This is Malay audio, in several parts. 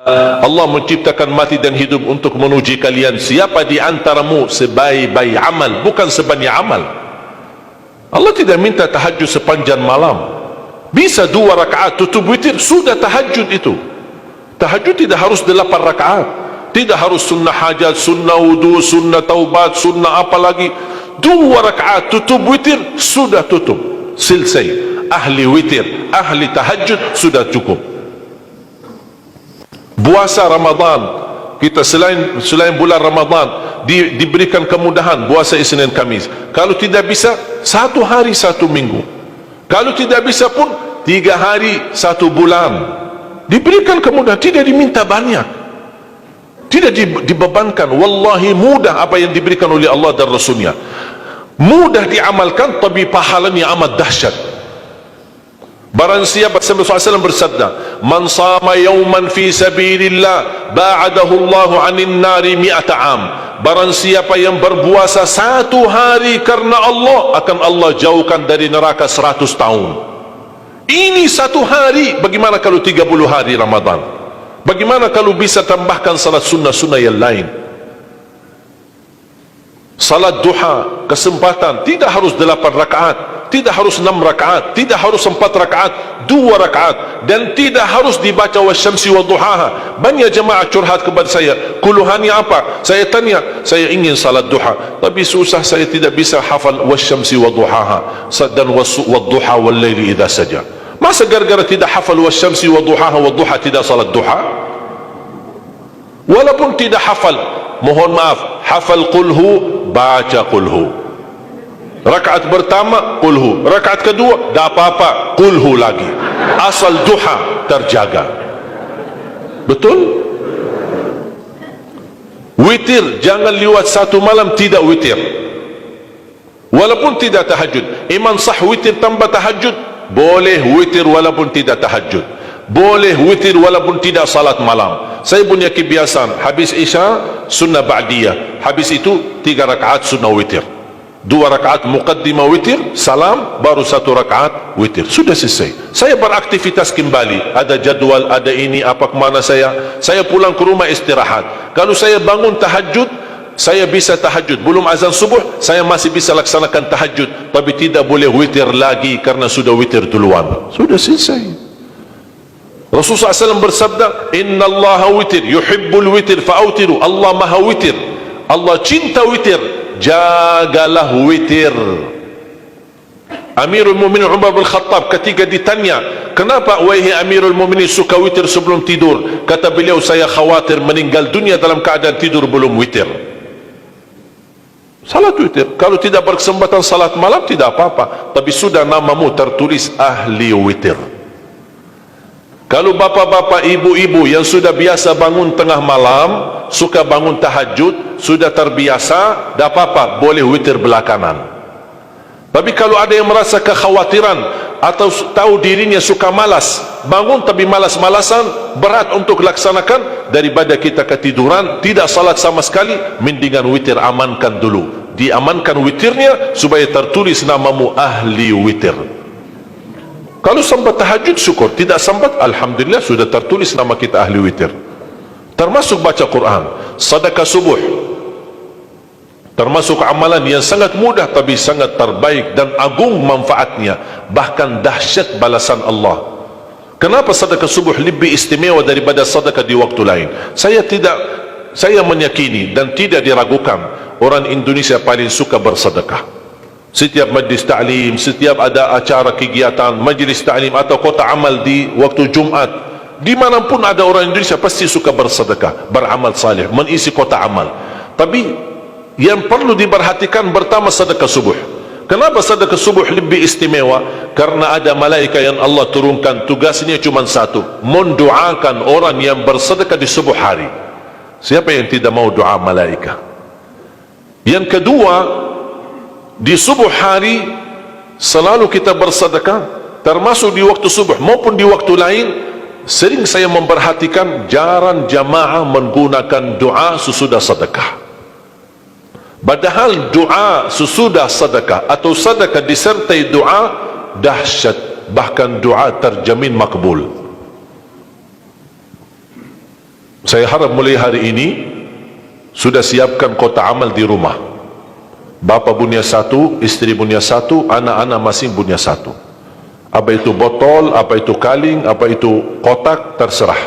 Allah menciptakan mati dan hidup untuk menguji kalian siapa di antaramu sebaik-baik amal, bukan sebanyak amal. Allah tidak minta tahajud sepanjang malam. Bisa 2 rakaat tutup witir, sudah tahajud itu. Tahajud tidak harus 8 rakaat, tidak harus sunnah hajat, sunnah wudu, sunnah taubat, sunnah apa lagi. 2 rakaat tutup witir, sudah tutup, selesai. Ahli witir, ahli tahajud, sudah cukup. Puasa Ramadan, kita selain bulan Ramadan diberikan kemudahan puasa Isnin Kamis. Kalau tidak bisa 1 hari 1 minggu, kalau tidak bisa pun 3 hari 1 bulan. Diberikan kemudahan, tidak diminta banyak, tidak dibebankan. Wallahi mudah apa yang diberikan oleh Allah dan Rasulnya, mudah diamalkan, tapi pahalanya amat dahsyat. Barang siapa, Rasulullah SAW bersabda, man sama yawman fi sabilillah ba'adahu Allahu 'anil nari 100 am. Barang siapa yang berpuasa 1 hari karena Allah, akan Allah jauhkan dari neraka 100 tahun. Ini 1 hari. Bagaimana kalau 30 hari Ramadan? Bagaimana kalau bisa tambahkan salat sunnah-sunnah yang lain? Salat duha, kesempatan, tidak harus 8 rakaat, tidak harus 6 rakaat, tidak harus 4 rakaat, 2 rakaat, dan tidak harus dibaca wasyamsi wa duhaha. Banyak jemaah curhat kepada saya, keluhannya apa? Saya tanya, saya ingin salat duha, tapi susah, saya tidak bisa hafal wasyamsi wa duhaha dan wadduha wal laili idza saja. Masa gara-gara tidak hafal wasyamsi wa duhaha wa duha tidak salat duha? Walaupun tidak hafal, mohon maaf, hafal qulhu, baca qulhu. Rakaat pertama qulhu, rakaat kedua tak apa-apa, qulhu lagi. Asal duha terjaga. Betul? Witir jangan lewat 1 malam tidak witir, walaupun tidak tahajud. Iman sah witir tambah tahajud, boleh witir walaupun tidak tahajud, boleh witir walaupun tidak salat malam. Saya punya kebiasaan, habis isya sunnah ba'diyah, habis itu 3 rakaat sunnah witir, 2 rakaat muqaddimah witir, salam, baru 1 rakaat witir, sudah selesai. Saya beraktivitas kembali, ada jadwal, ada ini, apa kemana saya pulang ke rumah istirahat. Kalau saya bangun tahajud, saya bisa tahajud, belum azan subuh saya masih bisa laksanakan tahajud, tapi tidak boleh witir lagi karena sudah witir duluan, sudah selesai. Rasulullah SAW bersabda, Inna Allah witir, yuhibbul witir fa'autiru. Allah maha witir, Allah cinta witir, jagalah witir. Amirul Mu'minin Umar bin Khattab ketika ditanya, kenapa wahai Amirul Mu'minin suka witir sebelum tidur? Kata beliau, saya khawatir meninggal dunia dalam keadaan tidur belum witir. Salat witir, kalau tidak berkesempatan salat malam tidak apa-apa, tapi sudah namamu tertulis ahli witir. Kalau bapak-bapak, ibu-ibu yang sudah biasa bangun tengah malam, suka bangun tahajud, sudah terbiasa, tak apa-apa, boleh witir belakangan. Tapi kalau ada yang merasa kekhawatiran atau tahu dirinya suka malas, bangun tapi malas-malasan, berat untuk laksanakan, daripada kita ketiduran tidak salat sama sekali, mendingan witir amankan dulu, diamankan witirnya supaya tertulis namamu ahli witir. Kalau sempat tahajud syukur, tidak sempat alhamdulillah sudah tertulis nama kita ahli witir. Termasuk baca Quran, sedekah subuh, termasuk amalan yang sangat mudah tapi sangat terbaik dan agung manfaatnya, bahkan dahsyat balasan Allah. Kenapa sedekah subuh lebih istimewa daripada sedekah di waktu lain? Saya meyakini dan tidak diragukan, orang Indonesia paling suka bersedekah. Setiap majlis ta'lim, setiap ada acara kegiatan majlis ta'lim atau kota amal di waktu Jumat, dimanapun ada orang Indonesia pasti suka bersedekah, beramal saleh, mengisi kota amal. Tapi yang perlu diperhatikan pertama sedekah subuh. Kenapa sedekah subuh lebih istimewa? Karena ada malaikat yang Allah turunkan, tugasnya cuma satu, mendoakan orang yang bersedekah di subuh hari. Siapa yang tidak mau doa malaikat? Yang kedua, di subuh hari selalu kita bersedekah, termasuk di waktu subuh maupun di waktu lain. Sering saya memperhatikan jarang jamaah menggunakan doa sesudah sedekah. Padahal doa sesudah sedekah atau sedekah disertai doa dahsyat, bahkan doa terjamin makbul. Saya harap mulai hari ini sudah siapkan kotak amal di rumah. Bapa punya satu, istri punya satu, anak-anak masing punya satu. Apa itu botol, apa itu kaling, apa itu kotak, terserah.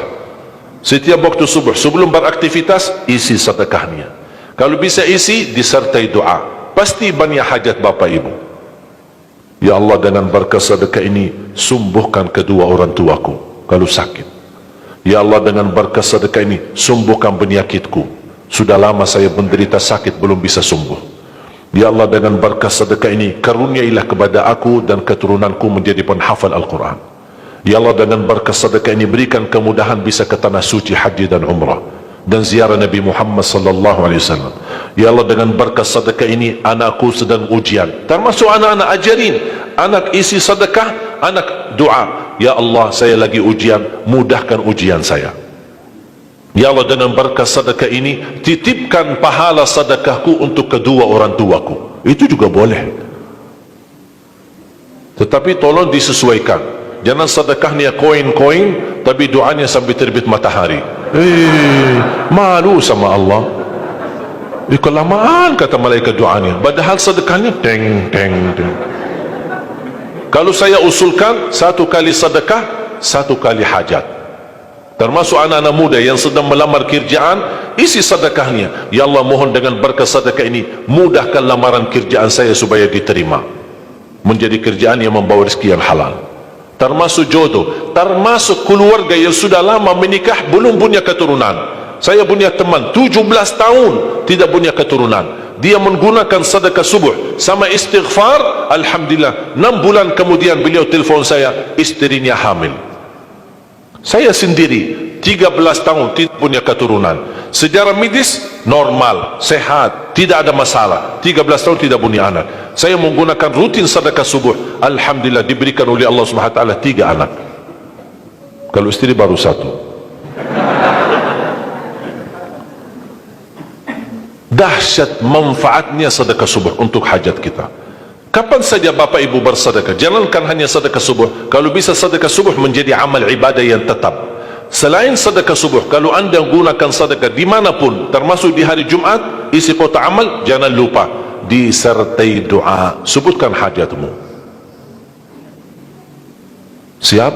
Setiap waktu subuh sebelum beraktivitas, isi sedekahnya. Kalau bisa isi disertai doa, pasti banyak hajat bapa ibu. Ya Allah, dengan berkat sedekah ini sembuhkan kedua orang tuaku kalau sakit. Ya Allah, dengan berkat sedekah ini sembuhkan penyakitku, sudah lama saya menderita sakit belum bisa sembuh. Ya Allah, dengan berkat sedekah ini karuniailah kepada aku dan keturunanku menjadi penghafal Al-Quran. Ya Allah, dengan berkat sedekah ini berikan kemudahan bisa ke tanah suci haji dan umrah dan ziarah Nabi Muhammad sallallahu alaihi wasallam. Ya Allah, dengan berkat sedekah ini anakku sedang ujian, termasuk anak-anak ajarin, anak isi sedekah, anak doa, ya Allah saya lagi ujian, mudahkan ujian saya. Ya Allah, dengan berkat sedekah ini titipkan pahala sedekahku untuk kedua orang tuaku. Itu juga boleh, tetapi tolong disesuaikan. Jangan sedekahnya koin-koin tapi doanya sampai terbit matahari. Malu sama Allah. Kelamaan kata malaikat doanya, padahal sedekahnya teng teng teng. Kalau saya usulkan, satu kali sedekah, satu kali hajat. Termasuk anak-anak muda yang sedang melamar kerjaan, isi sedekahnya. Ya Allah, mohon dengan berkat sedekah ini mudahkan lamaran kerjaan saya supaya diterima, menjadi kerjaan yang membawa rezeki yang halal. Termasuk jodoh, termasuk keluarga yang sudah lama menikah belum punya keturunan. Saya punya teman 17 tahun tidak punya keturunan. Dia menggunakan sedekah subuh sama istighfar, alhamdulillah 6 bulan kemudian beliau telefon saya, istrinya hamil. Saya sendiri 13 tahun tidak punya keturunan. Sejarah medis normal, sehat, tidak ada masalah. 13 tahun tidak punya anak. Saya menggunakan rutin sedekah subuh, alhamdulillah diberikan oleh Allah Subhanahu wa taala 3 anak. Kalau istri baru 1. Dahsyat manfaatnya sedekah subuh untuk hajat kita. Kapan saja bapak ibu bersedekah, jangankan hanya sedekah subuh, kalau bisa sedekah subuh menjadi amal ibadah yang tetap. Selain sedekah subuh, kalau anda gunakan sedekah dimanapun, termasuk di hari Jumat, isi kotak amal, jangan lupa disertai doa, sebutkan hajatmu. Siap?